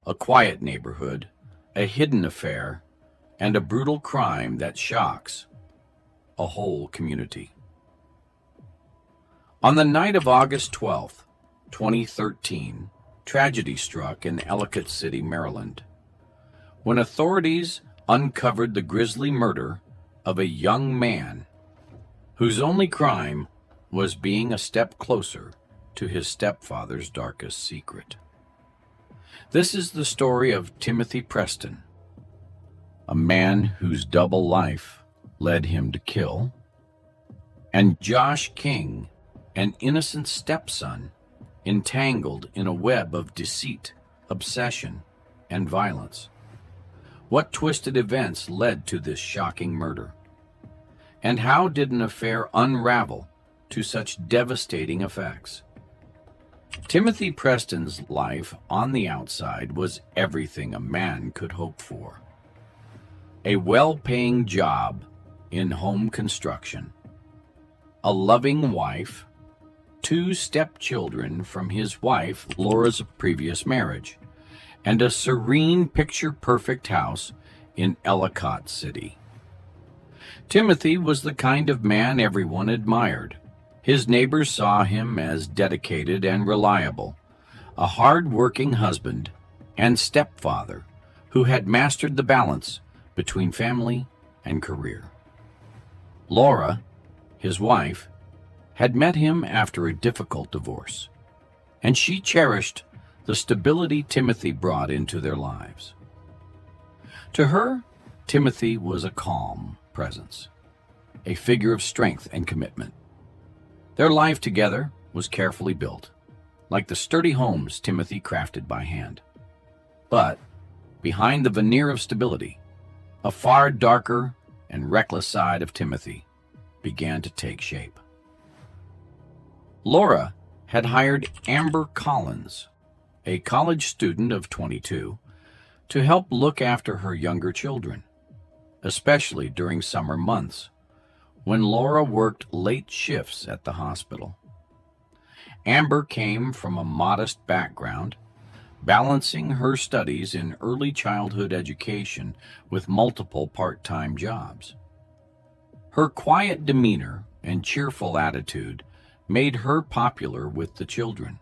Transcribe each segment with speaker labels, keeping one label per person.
Speaker 1: a quiet neighborhood, a hidden affair, and a brutal crime that shocks a whole community. On the night of August 12th, 2013, tragedy struck in Ellicott City, Maryland, when authorities uncovered the grisly murder of a young man whose only crime was being a step closer to his stepfather's darkest secret. This is the story of Timothy Preston, a man whose double life led him to kill, and Josh King, an innocent stepson entangled in a web of deceit, obsession, and violence. What twisted events led to this shocking murder? And how did an affair unravel to such devastating effects? Timothy Preston's life on the outside was everything a man could hope for. A well-paying job in home construction, a loving wife, 2 stepchildren from his wife Laura's previous marriage, and a serene, picture-perfect house in Ellicott City. Timothy was the kind of man everyone admired. His neighbors saw him as dedicated and reliable, a hard-working husband and stepfather who had mastered the balance between family and career. Laura, his wife, had met him after a difficult divorce, and she cherished the stability Timothy brought into their lives. To her, Timothy was a calm presence, a figure of strength and commitment. Their life together was carefully built, like the sturdy homes Timothy crafted by hand. But behind the veneer of stability, a far darker and reckless side of Timothy began to take shape. Laura had hired Amber Collins, a college student of 22, to help look after her younger children, especially during summer months, when Laura worked late shifts at the hospital. Amber came from a modest background, balancing her studies in early childhood education with multiple part-time jobs. Her quiet demeanor and cheerful attitude made her popular with the children.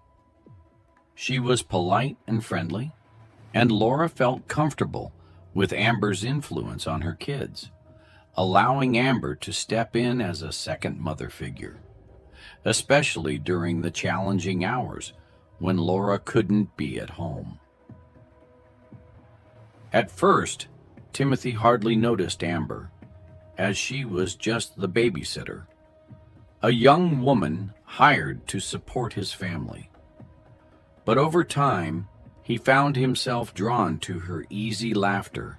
Speaker 1: She was polite and friendly, and Laura felt comfortable with Amber's influence on her kids, allowing Amber to step in as a second mother figure, especially during the challenging hours when Laura couldn't be at home. At first, Timothy hardly noticed Amber, as she was just the babysitter, a young woman hired to support his family. But over time, he found himself drawn to her easy laughter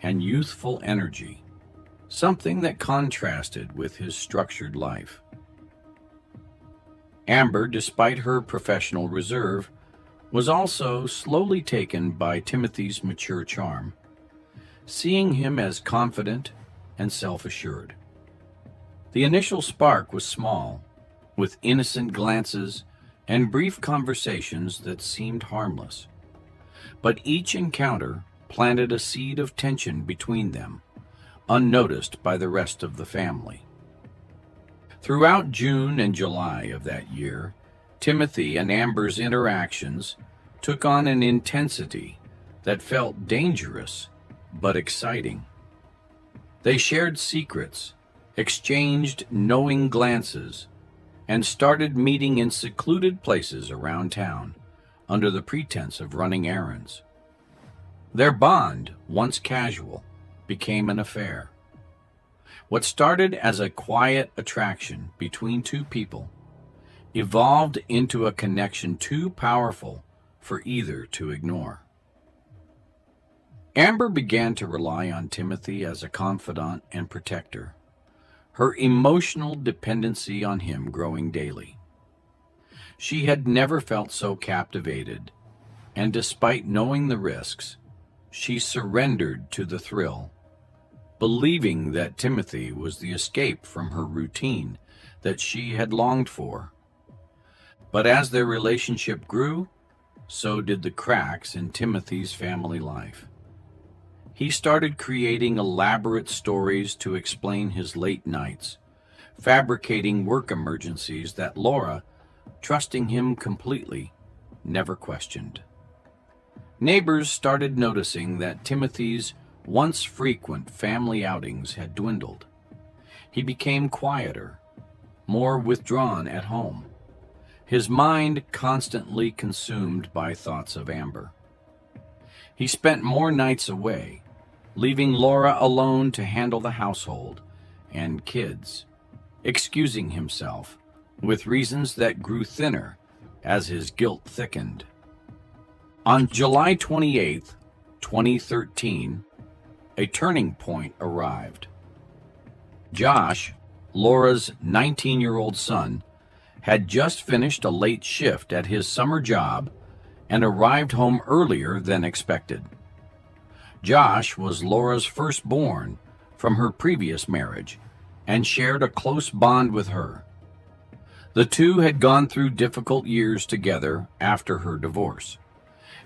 Speaker 1: and youthful energy, something that contrasted with his structured life. Amber, despite her professional reserve, was also slowly taken by Timothy's mature charm, seeing him as confident and self-assured. The initial spark was small, with innocent glances and brief conversations that seemed harmless. But each encounter planted a seed of tension between them, unnoticed by the rest of the family. Throughout June and July of that year, Timothy and Amber's interactions took on an intensity that felt dangerous but exciting. They shared secrets, exchanged knowing glances, and started meeting in secluded places around town under the pretense of running errands. Their bond, once casual, became an affair. What started as a quiet attraction between 2 people evolved into a connection too powerful for either to ignore. Amber began to rely on Timothy as a confidant and protector, her emotional dependency on him growing daily. She had never felt so captivated, and despite knowing the risks, she surrendered to the thrill, believing that Timothy was the escape from her routine that she had longed for. But as their relationship grew, so did the cracks in Timothy's family life. He started creating elaborate stories to explain his late nights, fabricating work emergencies that Laura, trusting him completely, never questioned. Neighbors started noticing that Timothy's once frequent family outings had dwindled. He became quieter, more withdrawn at home, his mind constantly consumed by thoughts of Amber. He spent more nights away, leaving Laura alone to handle the household and kids, excusing himself with reasons that grew thinner as his guilt thickened. On July 28, 2013, a turning point arrived. Josh, Laura's 19-year-old son, had just finished a late shift at his summer job and arrived home earlier than expected. Josh was Laura's firstborn from her previous marriage and shared a close bond with her. The two had gone through difficult years together after her divorce,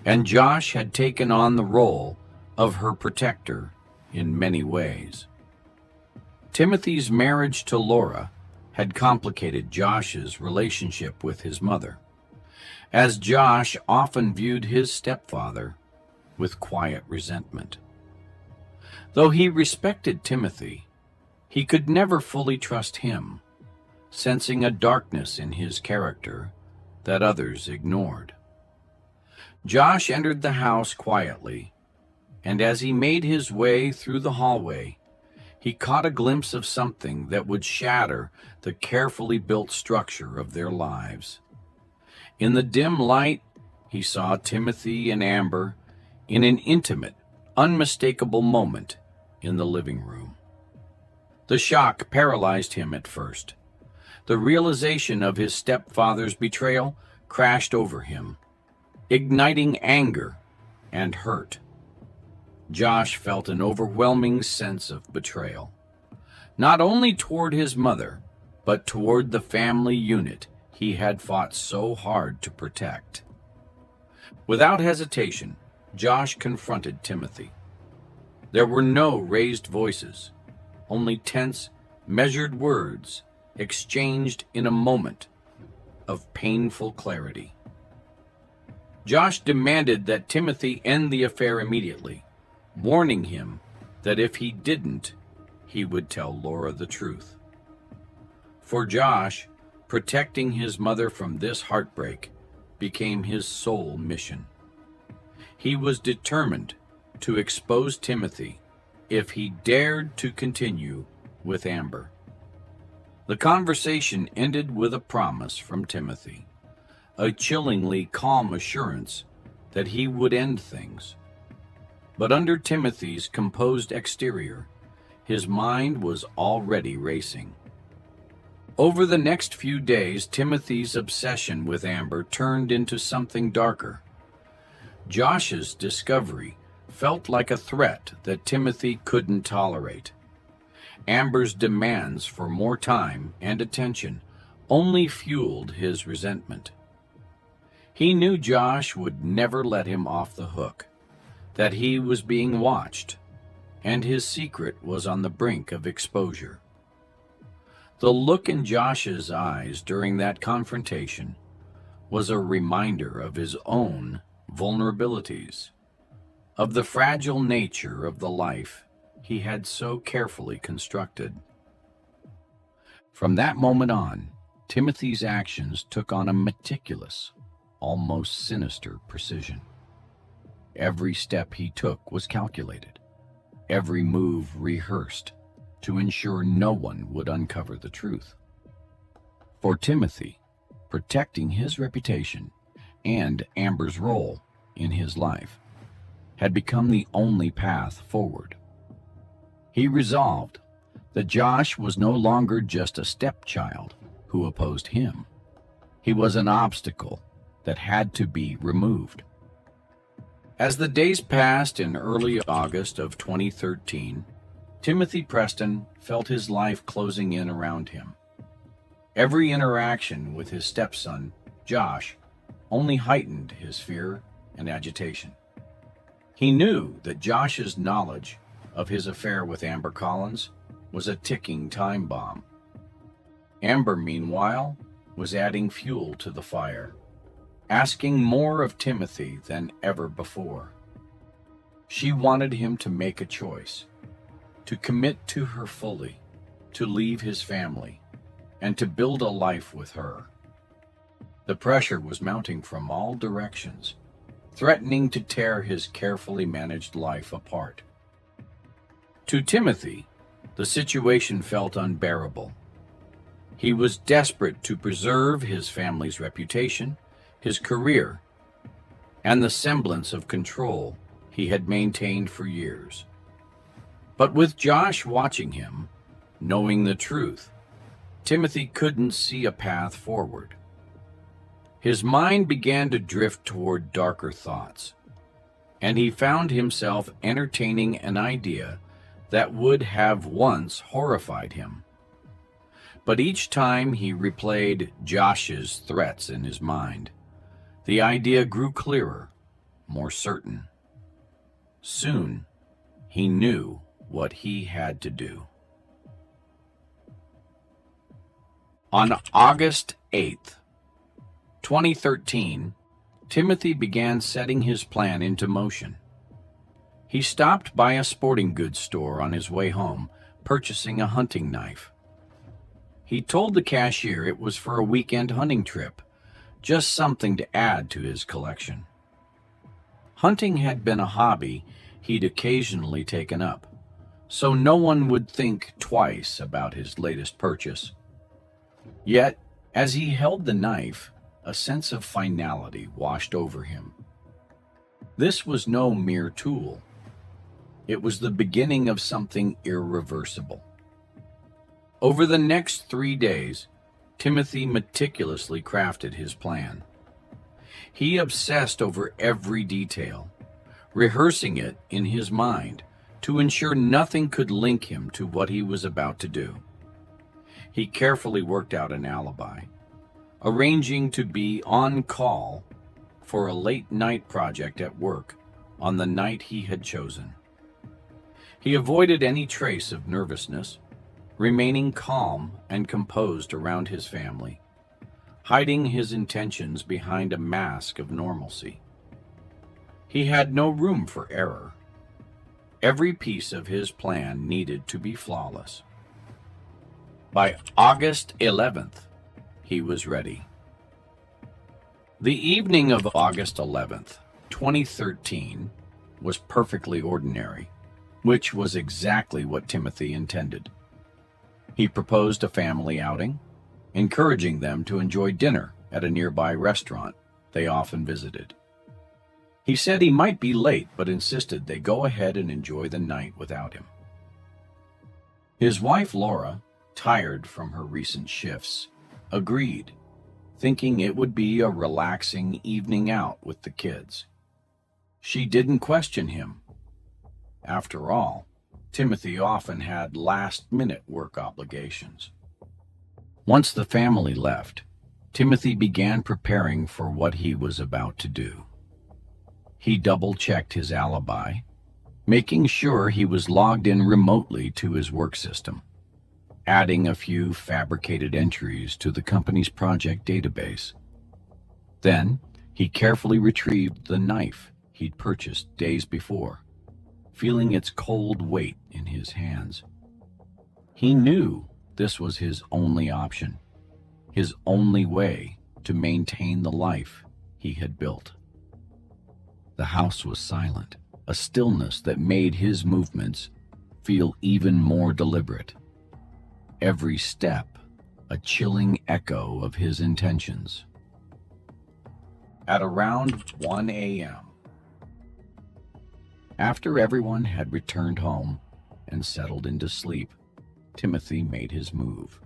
Speaker 1: and Josh had taken on the role of her protector in many ways. Timothy's marriage to Laura had complicated Josh's relationship with his mother, as Josh often viewed his stepfather with quiet resentment. Though he respected Timothy, he could never fully trust him, sensing a darkness in his character that others ignored. Josh entered the house quietly, and as he made his way through the hallway, he caught a glimpse of something that would shatter the carefully built structure of their lives. In the dim light, he saw Timothy and Amber in an intimate, unmistakable moment in the living room. The shock paralyzed him at first. The realization of his stepfather's betrayal crashed over him, igniting anger and hurt. Josh felt an overwhelming sense of betrayal, not only toward his mother, but toward the family unit he had fought so hard to protect. Without hesitation, Josh confronted Timothy. There were no raised voices, only tense, measured words exchanged in a moment of painful clarity. Josh demanded that Timothy end the affair immediately, warning him that if he didn't, he would tell Laura the truth. For Josh, protecting his mother from this heartbreak became his sole mission. He was determined to expose Timothy if he dared to continue with Amber. The conversation ended with a promise from Timothy, a chillingly calm assurance that he would end things. But under Timothy's composed exterior, his mind was already racing. Over the next few days, Timothy's obsession with Amber turned into something darker. Josh's discovery felt like a threat that Timothy couldn't tolerate. Amber's demands for more time and attention only fueled his resentment. He knew Josh would never let him off the hook, that he was being watched, and his secret was on the brink of exposure. The look in Josh's eyes during that confrontation was a reminder of his own vulnerabilities, of the fragile nature of the life he had so carefully constructed. From that moment on, Timothy's actions took on a meticulous, almost sinister precision. Every step he took was calculated, every move rehearsed to ensure no one would uncover the truth. For Timothy, protecting his reputation and Amber's role in his life had become the only path forward. He resolved that Josh was no longer just a stepchild who opposed him. He was an obstacle that had to be removed. As the days passed in early August of 2013, Timothy Preston felt his life closing in around him. Every interaction with his stepson, Josh, only heightened his fear and agitation. He knew that Josh's knowledge of his affair with Amber Collins was a ticking time bomb. Amber, meanwhile, was adding fuel to the fire, asking more of Timothy than ever before. She wanted him to make a choice, to commit to her fully, to leave his family, and to build a life with her. The pressure was mounting from all directions, threatening to tear his carefully managed life apart. To Timothy, the situation felt unbearable. He was desperate to preserve his family's reputation, his career, and the semblance of control he had maintained for years. But with Josh watching him, knowing the truth, Timothy couldn't see a path forward. His mind began to drift toward darker thoughts, and he found himself entertaining an idea that would have once horrified him. But each time he replayed Josh's threats in his mind, the idea grew clearer, more certain. Soon, he knew what he had to do. On August 8th, 2013, Timothy began setting his plan into motion. He stopped by a sporting goods store on his way home, purchasing a hunting knife. He told the cashier it was for a weekend hunting trip, just something to add to his collection. Hunting had been a hobby he'd occasionally taken up, so no one would think twice about his latest purchase. Yet, as he held the knife, a sense of finality washed over him. This was no mere tool. It was the beginning of something irreversible. Over the next 3 days, Timothy meticulously crafted his plan. He obsessed over every detail, rehearsing it in his mind to ensure nothing could link him to what he was about to do. He carefully worked out an alibi, arranging to be on call for a late-night project at work on the night he had chosen. He avoided any trace of nervousness, remaining calm and composed around his family, hiding his intentions behind a mask of normalcy. He had no room for error. Every piece of his plan needed to be flawless. By August 11th, he was ready. The evening of August 11th, 2013, was perfectly ordinary, which was exactly what Timothy intended. He proposed a family outing, encouraging them to enjoy dinner at a nearby restaurant they often visited. He said he might be late, but insisted they go ahead and enjoy the night without him. His wife, Laura, tired from her recent shifts, agreed, thinking it would be a relaxing evening out with the kids. She didn't question him. After all, Timothy often had last-minute work obligations. Once the family left, Timothy began preparing for what he was about to do. He double-checked his alibi, making sure he was logged in remotely to his work system, adding a few fabricated entries to the company's project database. Then, he carefully retrieved the knife he'd purchased days before, feeling its cold weight in his hands. He knew this was his only option, his only way to maintain the life he had built. The house was silent, a stillness that made his movements feel even more deliberate. Every step a chilling echo of his intentions. At around 1 a.m., after everyone had returned home and settled into sleep, Timothy made his move.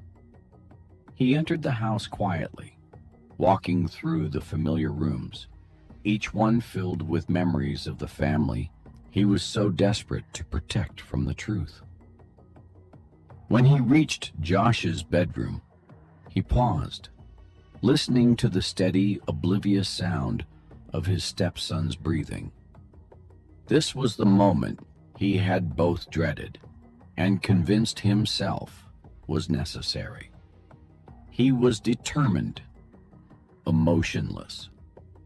Speaker 1: He entered the house quietly, walking through the familiar rooms, each one filled with memories of the family he was so desperate to protect from the truth. When he reached Josh's bedroom, he paused, listening to the steady, oblivious sound of his stepson's breathing. This was the moment he had both dreaded and convinced himself was necessary. He was determined, emotionless,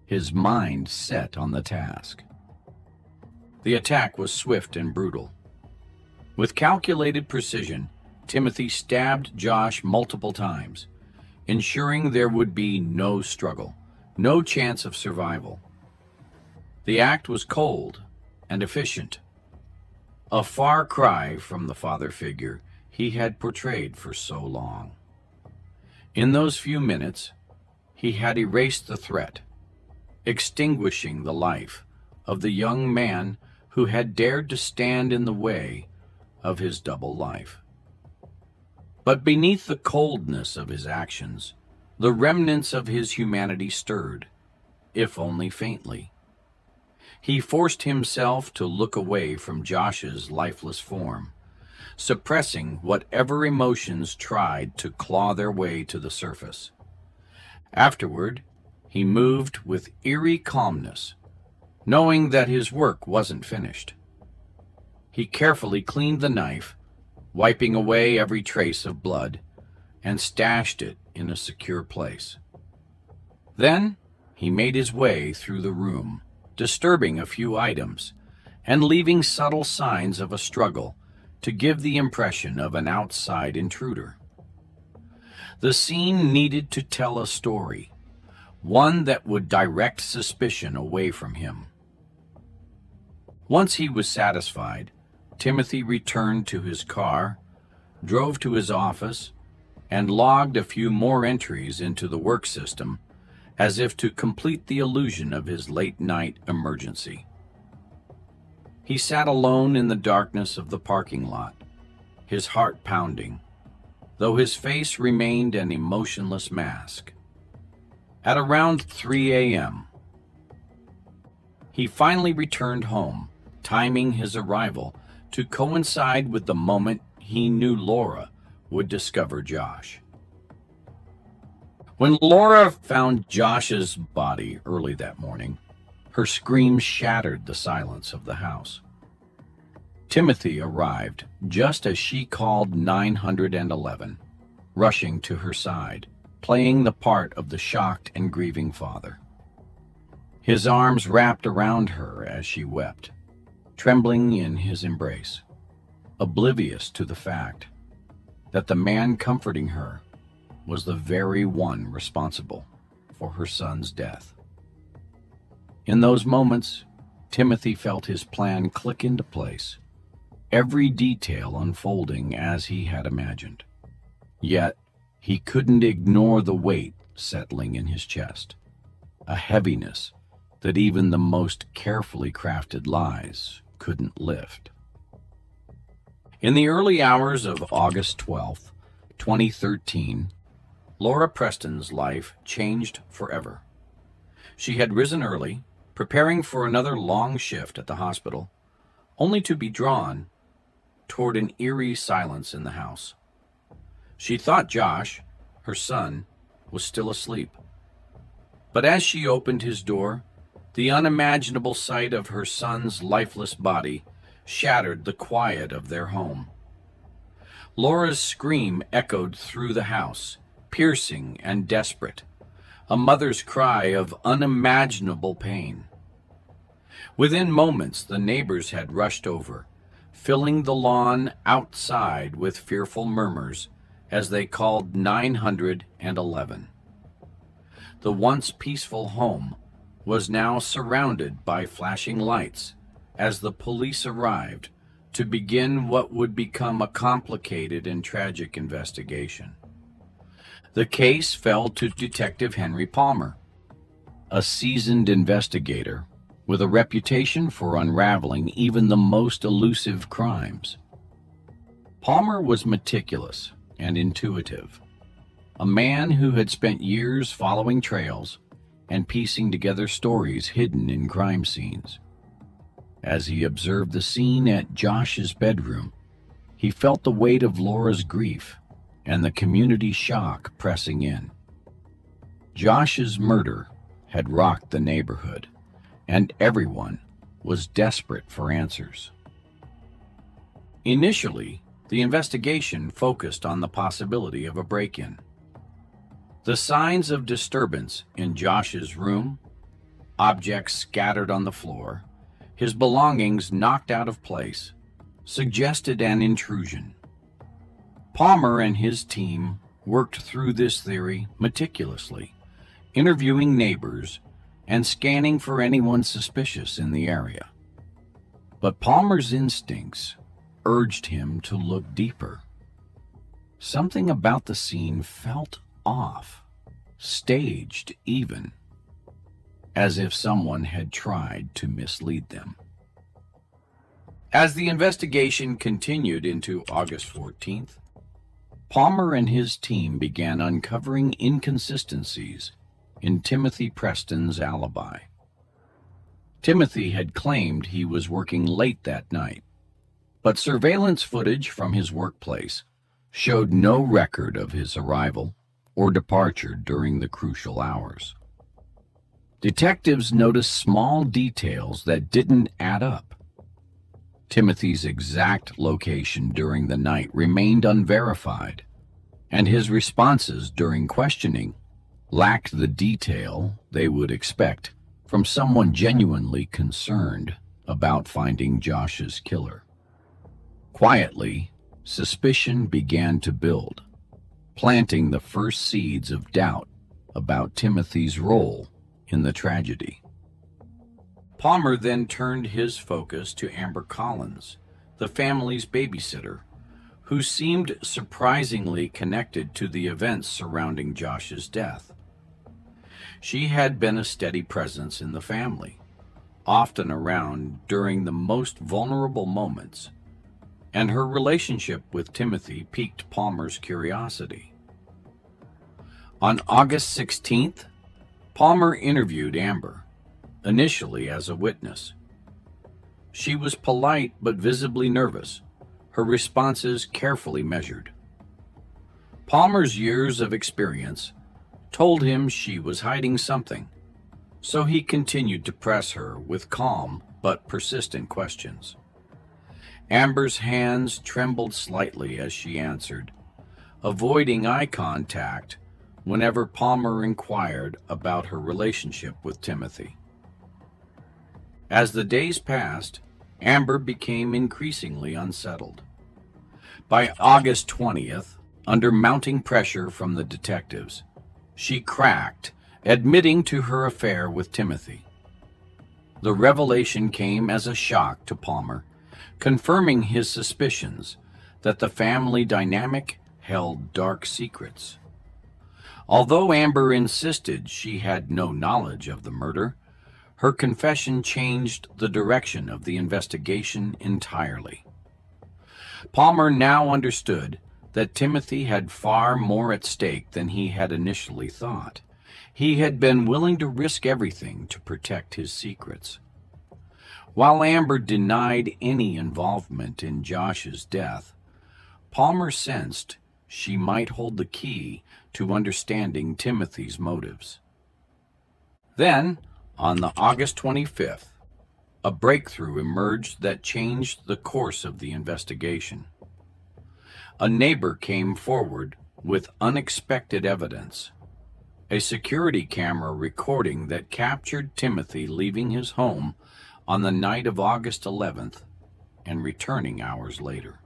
Speaker 1: his mind set on the task. The attack was swift and brutal. With calculated precision, Timothy stabbed Josh multiple times, ensuring there would be no struggle, no chance of survival. The act was cold and efficient, a far cry from the father figure he had portrayed for so long. In those few minutes, he had erased the threat, extinguishing the life of the young man who had dared to stand in the way of his double life. But beneath the coldness of his actions, the remnants of his humanity stirred, if only faintly. He forced himself to look away from Josh's lifeless form, suppressing whatever emotions tried to claw their way to the surface. Afterward, he moved with eerie calmness, knowing that his work wasn't finished. He carefully cleaned the knife, wiping away every trace of blood, and stashed it in a secure place. Then he made his way through the room, disturbing a few items and leaving subtle signs of a struggle to give the impression of an outside intruder. The scene needed to tell a story, one that would direct suspicion away from him. Once he was satisfied, Timothy returned to his car, drove to his office, and logged a few more entries into the work system as if to complete the illusion of his late-night emergency. He sat alone in the darkness of the parking lot, his heart pounding, though his face remained an emotionless mask. At around 3 a.m., he finally returned home, timing his arrival to coincide with the moment he knew Laura would discover Josh. When Laura found Josh's body early that morning, her screams shattered the silence of the house. Timothy arrived just as she called 911, rushing to her side, playing the part of the shocked and grieving father. His arms wrapped around her as she wept, trembling in his embrace, oblivious to the fact that the man comforting her was the very one responsible for her son's death. In those moments, Timothy felt his plan click into place, every detail unfolding as he had imagined. Yet, he couldn't ignore the weight settling in his chest, a heaviness that even the most carefully crafted lies couldn't lift. In the early hours of August 12th, 2013, Laura Preston's life changed forever. She had risen early, preparing for another long shift at the hospital, only to be drawn toward an eerie silence in the house. She thought Josh, her son, was still asleep. But as she opened his door, the unimaginable sight of her son's lifeless body shattered the quiet of their home. Laura's scream echoed through the house, piercing and desperate, a mother's cry of unimaginable pain. Within moments, the neighbors had rushed over, filling the lawn outside with fearful murmurs as they called 911. The once peaceful home was now surrounded by flashing lights as the police arrived to begin what would become a complicated and tragic investigation. The case fell to Detective Henry Palmer, a seasoned investigator with a reputation for unraveling even the most elusive crimes. Palmer was meticulous and intuitive, a man who had spent years following trails and piecing together stories hidden in crime scenes. As he observed the scene at Josh's bedroom, he felt the weight of Laura's grief and the community's shock pressing in. Josh's murder had rocked the neighborhood, and everyone was desperate for answers. Initially, the investigation focused on the possibility of a break-in. The signs of disturbance in Josh's room, objects scattered on the floor, his belongings knocked out of place, suggested an intrusion. Palmer and his team worked through this theory meticulously, interviewing neighbors and scanning for anyone suspicious in the area. But Palmer's instincts urged him to look deeper. Something about the scene felt off, staged even, as if someone had tried to mislead them. As the investigation continued into August 14th, Palmer and his team began uncovering inconsistencies in Timothy Preston's alibi. Timothy had claimed he was working late that night, but surveillance footage from his workplace showed no record of his arrival or departure during the crucial hours. Detectives noticed small details that didn't add up. Timothy's exact location during the night remained unverified, and his responses during questioning lacked the detail they would expect from someone genuinely concerned about finding Josh's killer. Quietly, suspicion began to build, planting the first seeds of doubt about Timothy's role in the tragedy. Palmer then turned his focus to Amber Collins, the family's babysitter, who seemed surprisingly connected to the events surrounding Josh's death. She had been a steady presence in the family, often around during the most vulnerable moments, and her relationship with Timothy piqued Palmer's curiosity. On August 16th, Palmer interviewed Amber, initially as a witness. She was polite but visibly nervous, her responses carefully measured. Palmer's years of experience told him she was hiding something, so he continued to press her with calm but persistent questions. Amber's hands trembled slightly as she answered, avoiding eye contact whenever Palmer inquired about her relationship with Timothy. As the days passed, Amber became increasingly unsettled. By August 20th, under mounting pressure from the detectives, she cracked, admitting to her affair with Timothy. The revelation came as a shock to Palmer, confirming his suspicions that the family dynamic held dark secrets. Although Amber insisted she had no knowledge of the murder, her confession changed the direction of the investigation entirely. Palmer now understood that Timothy had far more at stake than he had initially thought. He had been willing to risk everything to protect his secrets. While Amber denied any involvement in Josh's death, Palmer sensed she might hold the key to understanding Timothy's motives. Then, on the August 25th, a breakthrough emerged that changed the course of the investigation. A neighbor came forward with unexpected evidence, a security camera recording that captured Timothy leaving his home on the night of August 11th and returning hours later.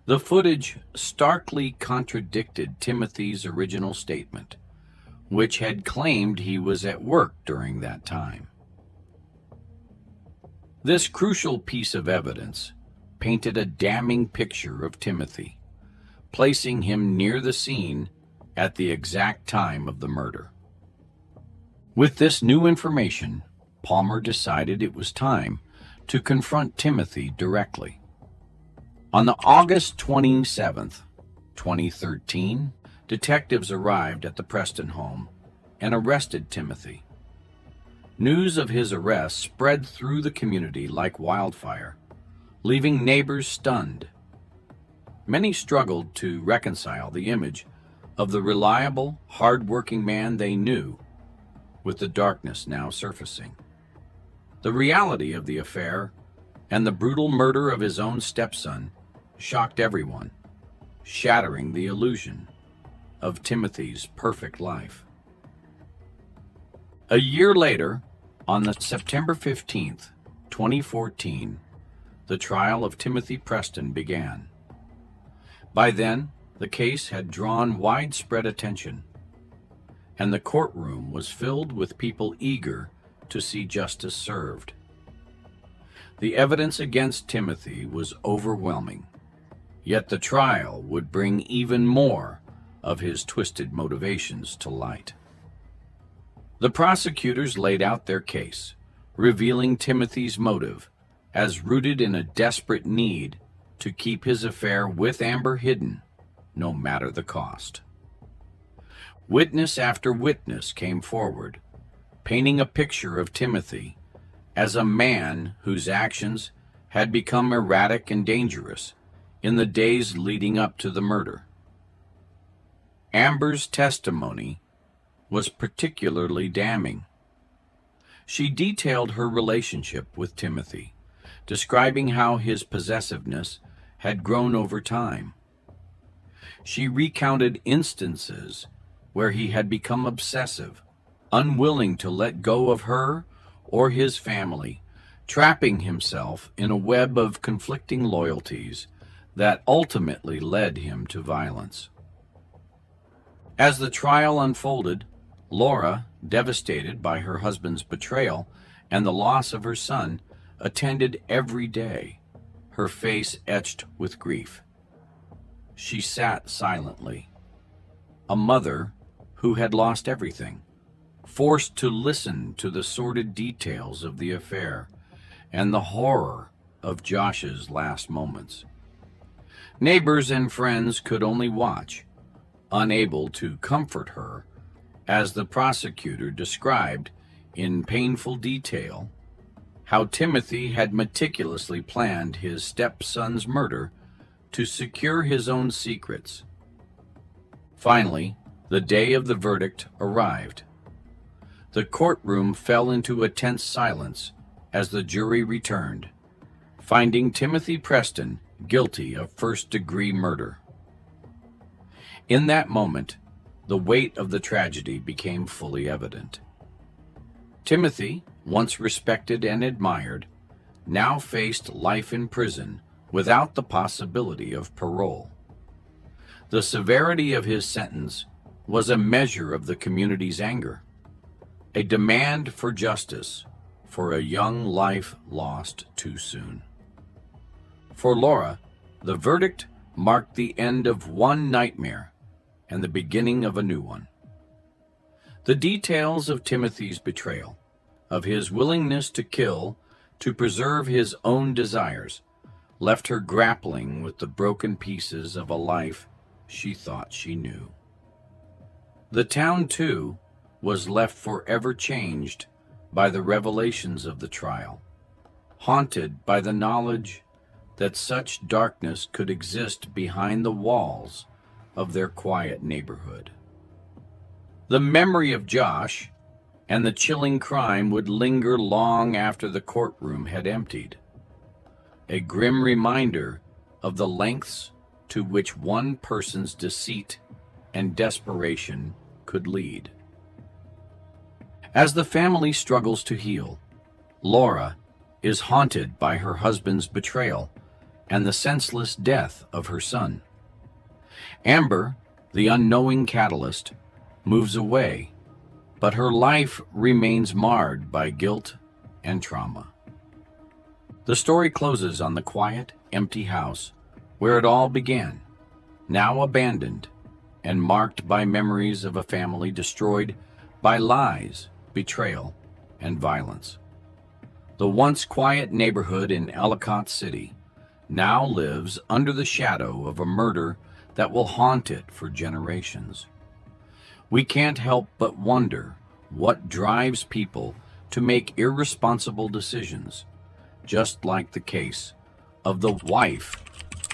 Speaker 1: The footage starkly contradicted Timothy's original statement, which had claimed he was at work during that time. This crucial piece of evidence painted a damning picture of Timothy, placing him near the scene at the exact time of the murder. With this new information, Palmer decided it was time to confront Timothy directly. On the August 27th, 2013, detectives arrived at the Preston home and arrested Timothy. News of his arrest spread through the community like wildfire, leaving neighbors stunned. Many struggled to reconcile the image of the reliable, hard-working man they knew, with the darkness now surfacing. The reality of the affair and the brutal murder of his own stepson shocked everyone, shattering the illusion of Timothy's perfect life. A year later, on the September 15th, 2014, the trial of Timothy Preston began. By then, the case had drawn widespread attention, and the courtroom was filled with people eager to see justice served. The evidence against Timothy was overwhelming, yet the trial would bring even more of his twisted motivations to light. The prosecutors laid out their case, revealing Timothy's motive as rooted in a desperate need to keep his affair with Amber hidden, no matter the cost. Witness after witness came forward, painting a picture of Timothy as a man whose actions had become erratic and dangerous in the days leading up to the murder. Amber's testimony was particularly damning. She detailed her relationship with Timothy, describing how his possessiveness had grown over time. She recounted instances where he had become obsessive, unwilling to let go of her or his family, trapping himself in a web of conflicting loyalties that ultimately led him to violence. As the trial unfolded, Laura, devastated by her husband's betrayal and the loss of her son, attended every day, her face etched with grief. She sat silently, a mother who had lost everything, forced to listen to the sordid details of the affair and the horror of Josh's last moments. Neighbors and friends could only watch, unable to comfort her, as the prosecutor described in painful detail how Timothy had meticulously planned his stepson's murder to secure his own secrets. Finally, the day of the verdict arrived. The courtroom fell into a tense silence as the jury returned, finding Timothy Preston guilty of first-degree murder. In that moment, the weight of the tragedy became fully evident. Timothy, once respected and admired, now faced life in prison without the possibility of parole. The severity of his sentence was a measure of the community's anger, a demand for justice for a young life lost too soon. For Laura, the verdict marked the end of one nightmare and the beginning of a new one. The details of Timothy's betrayal, of his willingness to kill to preserve his own desires, left her grappling with the broken pieces of a life she thought she knew. The town, too, was left forever changed by the revelations of the trial, haunted by the knowledge that such darkness could exist behind the walls of their quiet neighborhood. The memory of Josh and the chilling crime would linger long after the courtroom had emptied, a grim reminder of the lengths to which one person's deceit and desperation could lead. As the family struggles to heal, Laura is haunted by her husband's betrayal and the senseless death of her son. Amber, the unknowing catalyst, moves away, but her life remains marred by guilt and trauma. The story closes on the quiet, empty house where it all began, now abandoned and marked by memories of a family destroyed by lies, betrayal, and violence. The once quiet neighborhood in Ellicott City now lives under the shadow of a murder that will haunt it for generations. We can't help but wonder what drives people to make irresponsible decisions, just like the case of the wife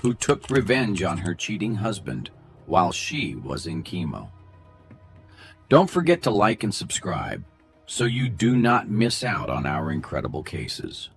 Speaker 1: who took revenge on her cheating husband while she was in chemo. Don't forget to like and subscribe so you do not miss out on our incredible cases.